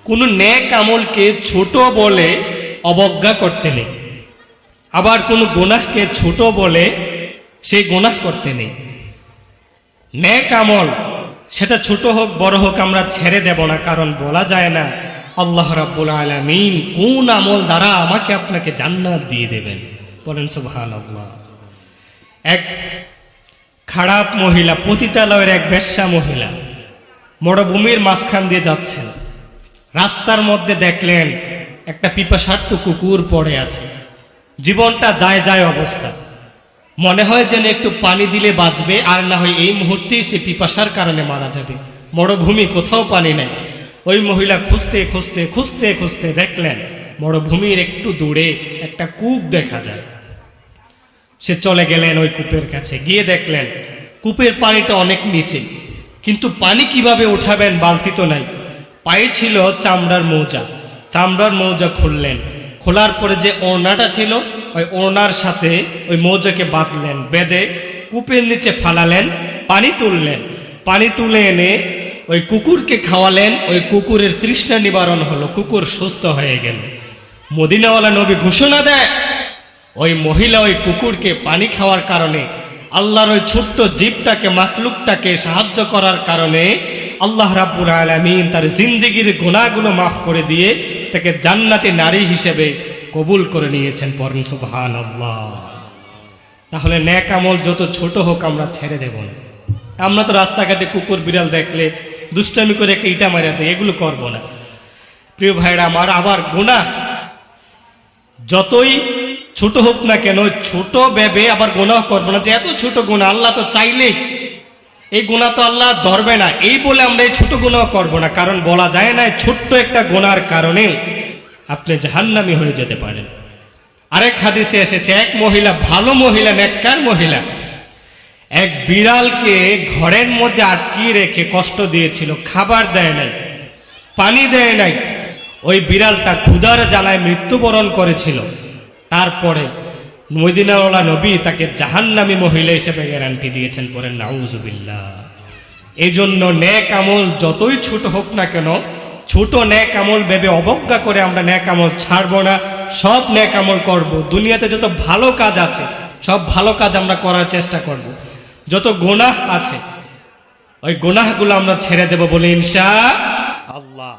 কোনো নেক আমলকে ছোট বলে অবজ্ঞা করতে নেই, আবার কোনো গুনাহকে ছোট বলে সেই গুনাহ করতে নেই। নেক আমল সেটা ছোট হোক বড় হোক আমরা ছেড়ে দেব না, কারণ বলা যায় না আল্লাহ রাব্বুল আলামিন কোন আমল দ্বারা আমাকে আপনাকে জান্নাত দিয়ে দেবেন। বলেন সুবহানাল্লাহ। এক খারাপ মহিলা, পতিতালয়ের এক বেশ্যা মহিলা মরুভূমির মাঝখান দিয়ে যাচ্ছেন। রাস্তার মধ্যে দেখলেন একটা পিপাসার্ত কুকুর পড়ে আছে, জীবনটা যায় যায় অবস্থা। মনে হয় যেন একটু পানি দিলে বাঁচবে, আর না হয় এই মুহূর্তেই সে পিপাসার কারণে মারা যাবে। মরুভূমি, কোথাও পানি নেই। ওই মহিলা খুঁজতে খুঁজতে খুঁজতে খুঁজতে দেখলেন মরুভূমির একটু দূরে একটা কূপ দেখা যায়। সে চলে গেলেন ওই কূপের কাছে, গিয়ে দেখলেন কূপের পানিটা অনেক নিচে, কিন্তু পানি কিভাবে উঠাবেন, বালতি তো নাই। পায়ে ছিল চামড়ার মৌজা, চামড়ার মৌজা খুললেন, খোলার পরে যে ওড়নাটা ছিল ওই ওড়নার সাথে ওই মৌজাকে বাঁধলেন, বেঁধে কূপের নিচে ফালালেন, পানি তুললেন, পানি তুলে এনে ওই কুকুরকে খাওয়ালেন। ওই কুকুরের তৃষ্ণা নিবারণ হলো, কুকুর সুস্থ হয়ে গেল। মদিনাওয়ালা নবী ঘোষণা দেয়, ওই মহিলা ওই কুকুরকে পানি খাওয়ার কারণে, আল্লাহর ওই ছোট্ট জীবটাকে, মাখলুকটাকে সাহায্য করার কারণে আল্লাহ রাব্বুল আলামিন তার জিন্দেগির গুনাহগুলো মাফ করে দিয়ে তাকে জান্নাতি নারী হিসেবে কবুল করে নিয়েছেন। পড়েন সুবহানাল্লাহ। তাহলে নেক আমল যত ছোট হোক আমরা ছেড়ে দেব না। আমরা তো রাস্তাঘাটে কুকুর বিড়াল দেখলে দুষ্টামি করে একটা ইটা মারা দেয়, এগুলো করব না। প্রিয় ভাইরা আমার, আবার গুনাহ যতই ছোট হোক না কেন, ছোট ভেবে আবার গুনাহ করবো না যে এত ছোট গুনাহ, আল্লাহ তো চাইলেই এই গুনাহ তো আল্লাহ ধরবে না, এই বলে আমরা এই ছোট গুনাহ করবো না। কারণ বলা যায় না ছোট্ট একটা গুনার কারণে আপনি জাহান্নামী হয়ে যেতে পারেন। আরেক হাদিসে এসেছে, এক মহিলা, ভালো মহিলা, নেককার মহিলা, এক বিড়ালকে ঘরের মধ্যে আটকিয়ে রেখে কষ্ট দিয়েছিল, খাবার দেয় নাই, পানি দেয় নাই। ওই বিড়ালটা ক্ষুধার জ্বালায় মৃত্যুবরণ করেছিল। তারপরে মদিনাওয়ালা নবী তাকে জাহান্নামী মহিলা হিসেবে গ্যারান্টি দিয়েছেন। পড়েন নাউজুবিল্লাহ। এই জন্য নেক আমল যতই ছোট হোক না কেন, ছোট নেক আমল ভেবে অবজ্ঞা করে আমরা নেক আমল ছাড়বো না, সব নেক আমল করব। দুনিয়াতে যত ভালো কাজ আছে সব ভালো কাজ আমরা করার চেষ্টা করব। যত গুনাহ আছে ওই গুনাহগুলো আমরা ছেড়ে দেব বলে ইনশাআল্লাহ।